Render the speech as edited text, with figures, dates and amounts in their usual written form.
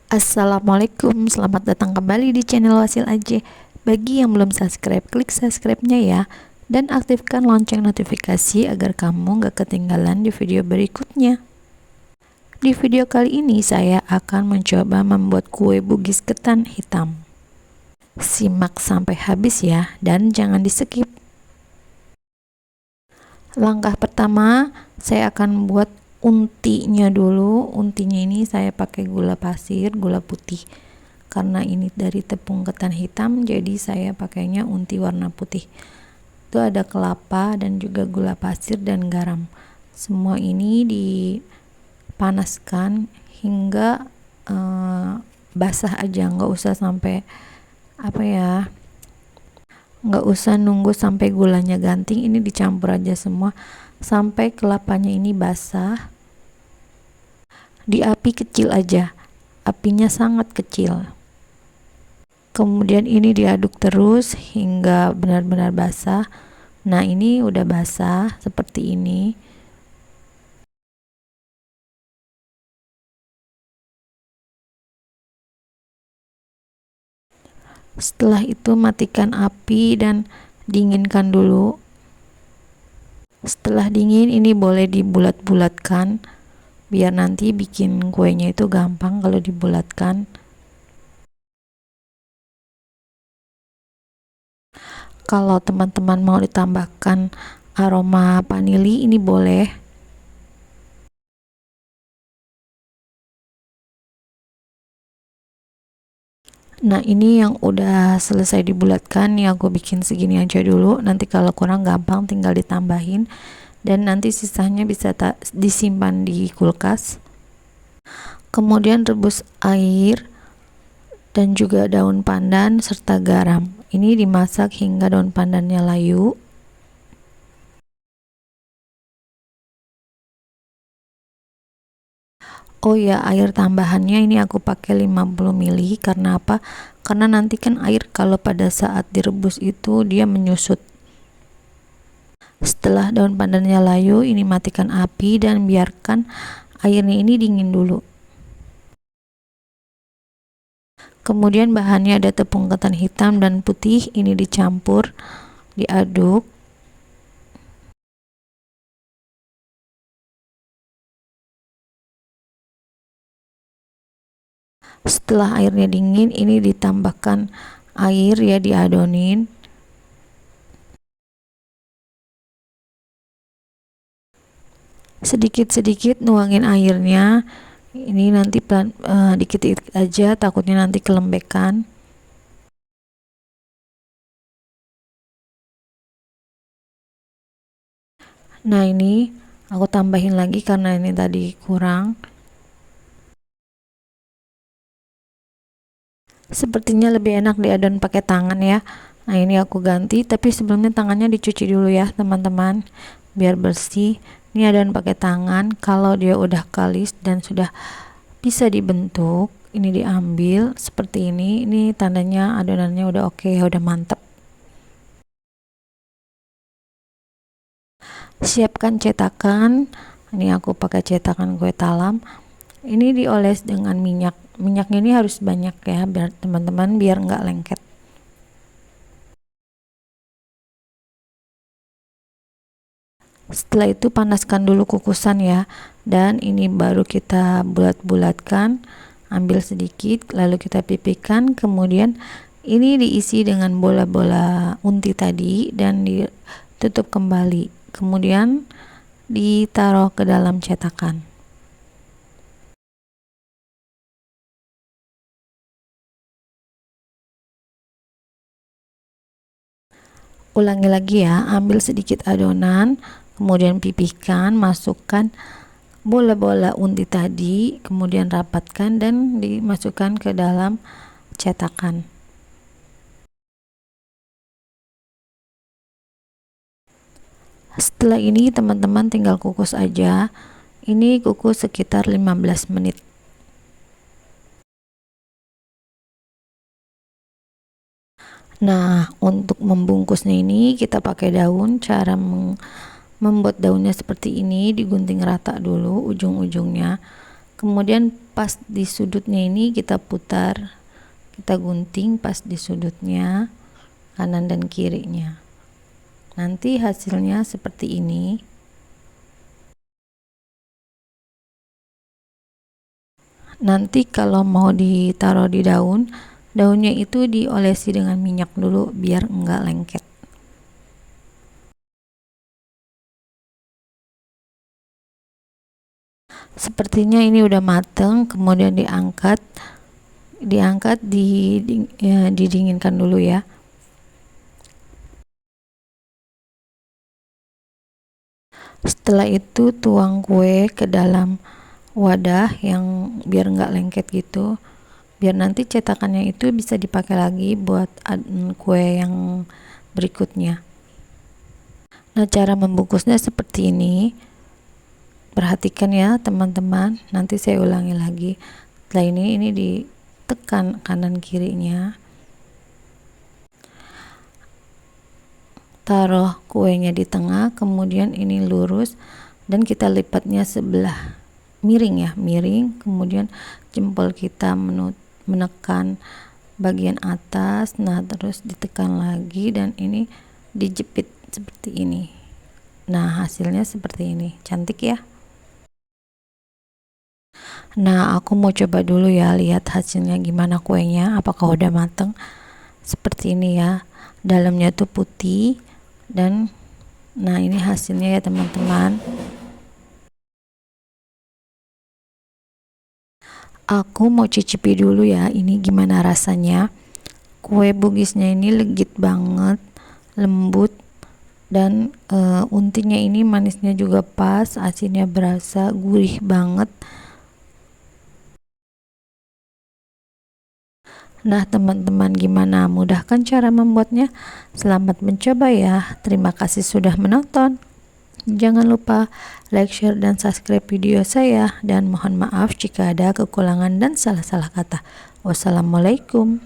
Assalamualaikum, selamat datang kembali di channel Wasil Aja. Bagi yang belum subscribe, klik subscribe-nya ya, dan aktifkan lonceng notifikasi agar kamu gak ketinggalan di video berikutnya. Di video kali ini saya akan mencoba membuat kue bugis ketan hitam. Simak sampai habis ya, dan jangan di skip. Langkah pertama, saya akan buat untinya dulu. Untinya ini saya pakai gula pasir, gula putih. Karena ini dari tepung ketan hitam, jadi saya pakainya unti warna putih. Itu ada kelapa dan juga gula pasir dan garam. Semua ini dipanaskan hingga basah aja, nggak usah sampai nggak usah nunggu sampai gulanya ganting. Ini dicampur aja semua sampai kelapanya ini basah. Di api kecil aja, apinya sangat kecil. Kemudian ini diaduk terus hingga benar-benar basah. Nah, ini udah basah seperti ini. Setelah itu matikan api dan dinginkan dulu. Setelah dingin ini boleh dibulat-bulatkan biar nanti bikin kuenya itu gampang kalau dibulatkan. Kalau teman-teman mau ditambahkan aroma vanili ini boleh. Nah, ini yang udah selesai dibulatkan nih, aku bikin segini aja dulu. Nanti kalau kurang gampang tinggal ditambahin dan nanti sisanya bisa disimpan di kulkas. Kemudian rebus air dan juga daun pandan serta garam. Ini dimasak hingga daun pandannya layu. Oh ya, air tambahannya ini aku pakai 50 ml. Karena apa? Karena nanti kan air kalau pada saat direbus itu dia menyusut. Setelah daun pandannya layu, ini matikan api dan biarkan airnya ini dingin dulu. Kemudian bahannya ada tepung ketan hitam dan putih, ini dicampur, diaduk. Setelah airnya dingin, ini ditambahkan air ya, diadonin. Sedikit-sedikit nuangin airnya. Ini nanti dikit-dikit aja, takutnya nanti kelembekan. Nah, ini aku tambahin lagi karena ini tadi kurang. Sepertinya lebih enak diadon pakai tangan ya. Nah, ini aku ganti, tapi sebelumnya tangannya dicuci dulu ya teman-teman, biar bersih. Ini adon pakai tangan. Kalau dia udah kalis dan sudah bisa dibentuk, ini diambil seperti ini. Ini tandanya adonannya udah oke, udah mantap. Siapkan cetakan. Ini aku pakai cetakan kue talam. Ini dioles dengan minyak. Minyaknya ini harus banyak ya, biar teman-teman biar nggak lengket. Setelah itu panaskan dulu kukusan ya, dan ini baru kita bulat-bulatkan. Ambil sedikit lalu kita pipihkan, kemudian ini diisi dengan bola-bola unti tadi dan ditutup kembali, kemudian ditaruh ke dalam cetakan. Ulangi lagi ya, ambil sedikit adonan, kemudian pipihkan, masukkan bola-bola unti tadi, kemudian rapatkan dan dimasukkan ke dalam cetakan. Setelah ini teman-teman tinggal kukus aja. Ini kukus sekitar 15 menit. Nah, untuk membungkusnya ini kita pakai daun. Cara membuat daunnya seperti ini, digunting rata dulu ujung-ujungnya. Kemudian pas di sudutnya ini kita putar, kita gunting pas di sudutnya kanan dan kirinya. Nanti hasilnya seperti ini. Nanti kalau mau ditaruh di daun, daunnya itu diolesi dengan minyak dulu biar enggak lengket. Sepertinya ini udah mateng, kemudian diangkat didinginkan dulu ya. Setelah itu tuang kue ke dalam wadah yang biar nggak lengket gitu, biar nanti cetakannya itu bisa dipakai lagi buat kue yang berikutnya. Nah, cara membungkusnya seperti ini. Perhatikan ya teman-teman, nanti saya ulangi lagi. Setelah ini ditekan kanan kirinya, taruh kuenya di tengah, kemudian ini lurus dan kita lipatnya sebelah miring ya, miring, kemudian jempol kita menekan bagian atas, nah terus ditekan lagi dan ini dijepit seperti ini. Nah, hasilnya seperti ini, cantik ya. Nah, aku mau coba dulu ya, lihat hasilnya gimana kuenya, apakah udah mateng. Seperti ini ya, dalamnya tuh putih dan nah ini hasilnya ya teman-teman. Aku mau cicipi dulu ya, ini gimana rasanya. Kue bugisnya ini legit banget, lembut, dan untinya ini manisnya juga pas, asinnya berasa, gurih banget. Nah teman-teman, gimana, mudah kan cara membuatnya? Selamat mencoba ya. Terima kasih sudah menonton. Jangan lupa like, share, dan subscribe video saya, dan mohon maaf jika ada kekurangan dan salah-salah kata. Wassalamualaikum.